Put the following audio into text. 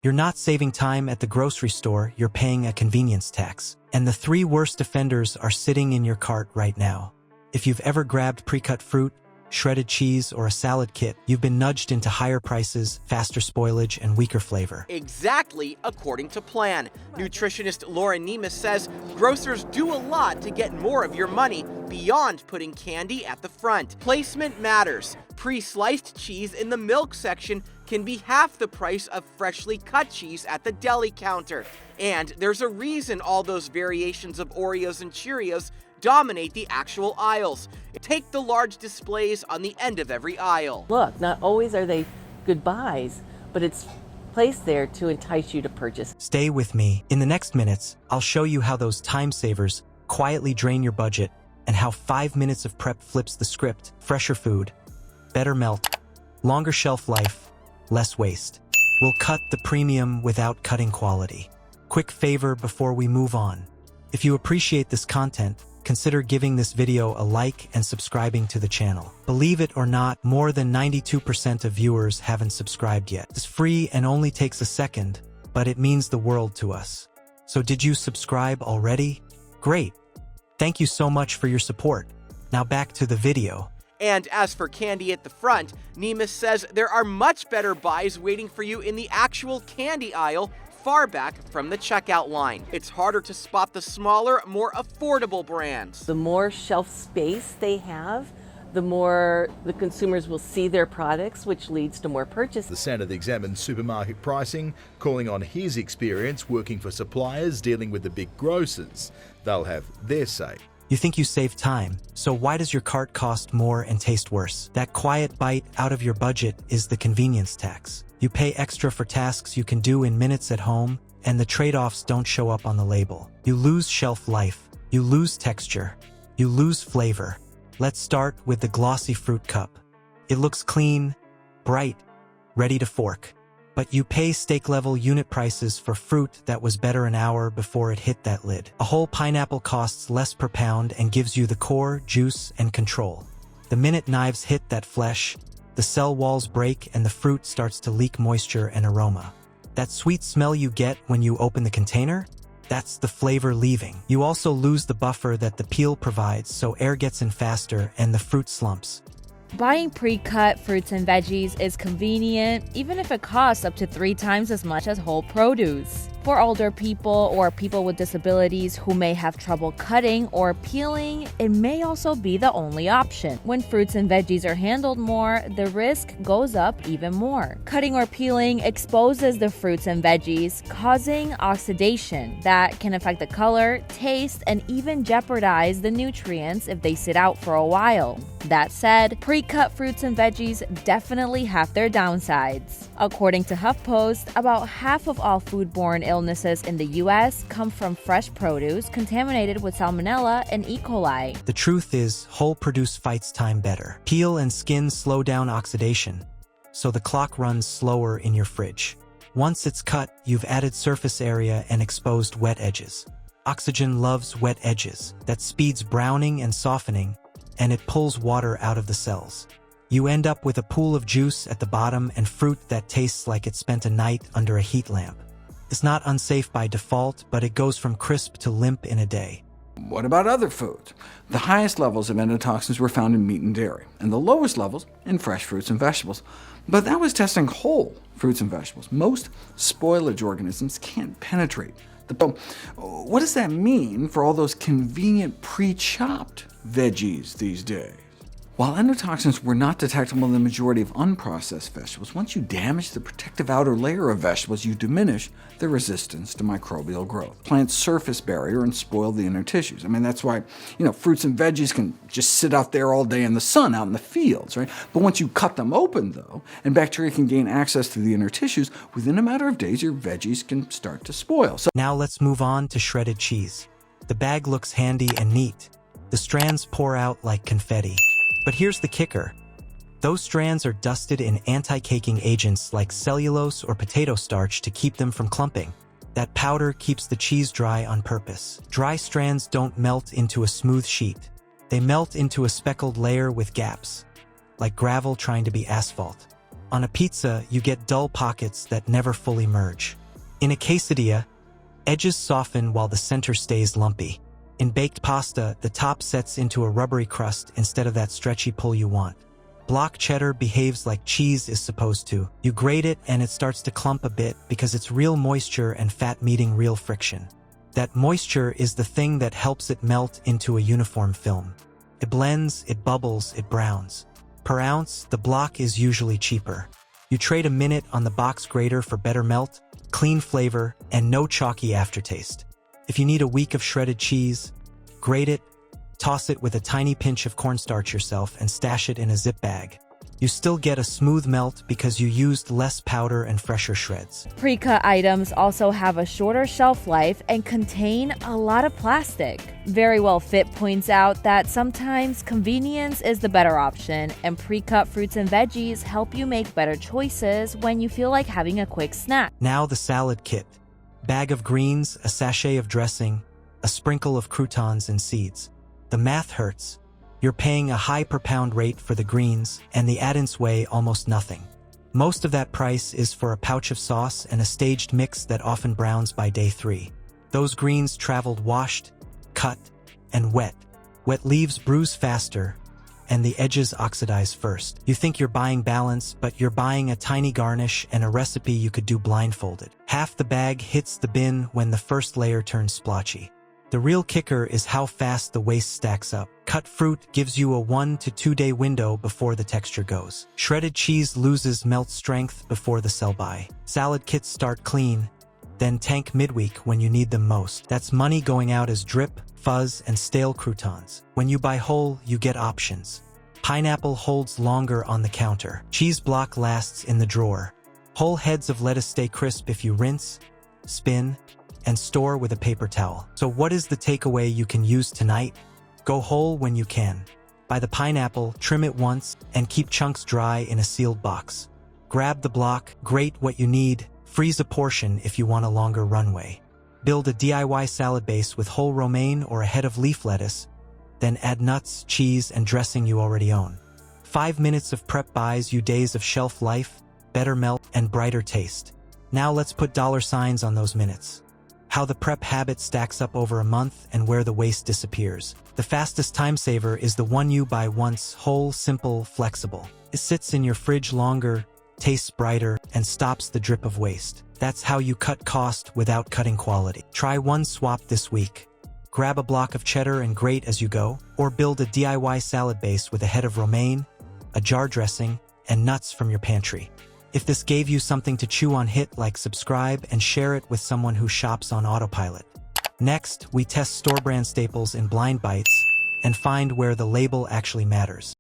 You're not saving time at the grocery store, you're paying a convenience tax. And the 3 worst offenders are sitting in your cart right now. If you've ever grabbed pre-cut fruit, shredded cheese, or a salad kit, you've been nudged into higher prices, faster spoilage, and weaker flavor. Exactly according to plan. Nutritionist Laura Nemes says grocers do a lot to get more of your money beyond putting candy at the front. Placement matters. Pre-sliced cheese in the milk section can be half the price of freshly cut cheese at the deli counter. And there's a reason all those variations of Oreos and Cheerios dominate the actual aisles. Take the large displays on the end of every aisle. Look, not always are they good buys, but it's placed there to entice you to purchase. Stay with me. In the next minutes, I'll show you how those time savers quietly drain your budget and how 5 minutes of prep flips the script. Fresher food, better melt, longer shelf life, less waste. We'll cut the premium without cutting quality. Quick favor before we move on. If you appreciate this content, consider giving this video a like and subscribing to the channel. Believe it or not, more than 92% of viewers haven't subscribed yet. It's free and only takes a second, but it means the world to us. So did you subscribe already? Great. Thank you so much for your support. Now back to the video. And as for candy at the front, Nemes says there are much better buys waiting for you in the actual candy aisle far back from the checkout line. It's harder to spot the smaller, more affordable brands. The more shelf space they have, the more the consumers will see their products, which leads to more purchase. The Senate examined supermarket pricing, calling on his experience working for suppliers dealing with the big grocers. They'll have their say. You think you save time, so why does your cart cost more and taste worse? That quiet bite out of your budget is the convenience tax. You pay extra for tasks you can do in minutes at home, and the trade-offs don't show up on the label. You lose shelf life, you lose texture, you lose flavor. Let's start with the glossy fruit cup. It looks clean, bright, ready to fork. But you pay steak-level unit prices for fruit that was better an hour before it hit that lid. A whole pineapple costs less per pound and gives you the core, juice, and control. The minute knives hit that flesh, the cell walls break and the fruit starts to leak moisture and aroma. That sweet smell you get when you open the container? That's the flavor leaving. You also lose the buffer that the peel provides, so air gets in faster and the fruit slumps. Buying pre-cut fruits and veggies is convenient, even if it costs up to 3 times as much as whole produce. For older people or people with disabilities who may have trouble cutting or peeling, it may also be the only option. When fruits and veggies are handled more, the risk goes up even more. Cutting or peeling exposes the fruits and veggies, causing oxidation that can affect the color, taste, and even jeopardize the nutrients if they sit out for a while. That said, pre-cut fruits and veggies definitely have their downsides. According to HuffPost, about half of all foodborne illnesses in the US come from fresh produce contaminated with salmonella and E. coli. The truth is, whole produce fights time better. Peel and skin slow down oxidation, so the clock runs slower in your fridge. Once it's cut, you've added surface area and exposed wet edges. Oxygen loves wet edges. That speeds browning and softening, and it pulls water out of the cells. You end up with a pool of juice at the bottom and fruit that tastes like it spent a night under a heat lamp. It's not unsafe by default, but it goes from crisp to limp in a day. What about other foods? The highest levels of endotoxins were found in meat and dairy, and the lowest levels in fresh fruits and vegetables. But that was testing whole fruits and vegetables. Most spoilage organisms can't penetrate the bone. What does that mean for all those convenient pre-chopped veggies these days? While endotoxins were not detectable in the majority of unprocessed vegetables, once you damage the protective outer layer of vegetables, you diminish their resistance to microbial growth, plant surface barrier, and spoil the inner tissues. I mean, that's why fruits and veggies can just sit out there all day in the sun, out in the fields, right? But once you cut them open, though, and bacteria can gain access to the inner tissues, within a matter of days, your veggies can start to spoil. Now let's move on to shredded cheese. The bag looks handy and neat. The strands pour out like confetti. But here's the kicker. Those strands are dusted in anti-caking agents like cellulose or potato starch to keep them from clumping. That powder keeps the cheese dry on purpose. Dry strands don't melt into a smooth sheet. They melt into a speckled layer with gaps, like gravel trying to be asphalt. On a pizza, you get dull pockets that never fully merge. In a quesadilla, edges soften while the center stays lumpy. In baked pasta, the top sets into a rubbery crust instead of that stretchy pull you want. Block cheddar behaves like cheese is supposed to. You grate it and it starts to clump a bit because it's real moisture and fat meeting real friction. That moisture is the thing that helps it melt into a uniform film. It blends, it bubbles, it browns. Per ounce, the block is usually cheaper. You trade a minute on the box grater for better melt, clean flavor, and no chalky aftertaste. If you need a week of shredded cheese, grate it, toss it with a tiny pinch of cornstarch yourself and stash it in a zip bag. You still get a smooth melt because you used less powder and fresher shreds. Pre-cut items also have a shorter shelf life and contain a lot of plastic. Very Well Fit points out that sometimes convenience is the better option, and pre-cut fruits and veggies help you make better choices when you feel like having a quick snack. Now the salad kit. Bag of greens, a sachet of dressing, a sprinkle of croutons and seeds. The math hurts. You're paying a high per pound rate for the greens, and the add-ins weigh almost nothing. Most of that price is for a pouch of sauce and a staged mix that often browns by day 3. Those greens traveled washed, cut, and wet. Wet leaves bruise faster, and the edges oxidize first. You think you're buying balance, but you're buying a tiny garnish and a recipe you could do blindfolded. Half the bag hits the bin when the first layer turns splotchy. The real kicker is how fast the waste stacks up. Cut fruit gives you a 1 to 2 day window before the texture goes. Shredded cheese loses melt strength before the sell-by. Salad kits start clean, then tank midweek when you need them most. That's money going out as drip, fuzz, and stale croutons. When you buy whole, you get options. Pineapple holds longer on the counter. Cheese block lasts in the drawer. Whole heads of lettuce stay crisp if you rinse, spin, and store with a paper towel. So what is the takeaway you can use tonight? Go whole when you can. Buy the pineapple, trim it once, and keep chunks dry in a sealed box. Grab the block, grate what you need, freeze a portion if you want a longer runway. Build a DIY salad base with whole romaine or a head of leaf lettuce, then add nuts, cheese, and dressing you already own. 5 minutes of prep buys you days of shelf life, better melt, and brighter taste. Now let's put dollar signs on those minutes. How the prep habit stacks up over a month and where the waste disappears. The fastest time saver is the one you buy once, whole, simple, flexible. It sits in your fridge longer, tastes brighter, and stops the drip of waste. That's how you cut cost without cutting quality. Try one swap this week. Grab a block of cheddar and grate as you go, or build a DIY salad base with a head of romaine, a jar dressing, and nuts from your pantry. If this gave you something to chew on, hit like, subscribe, and share it with someone who shops on autopilot. Next, we test store brand staples in blind bites and find where the label actually matters.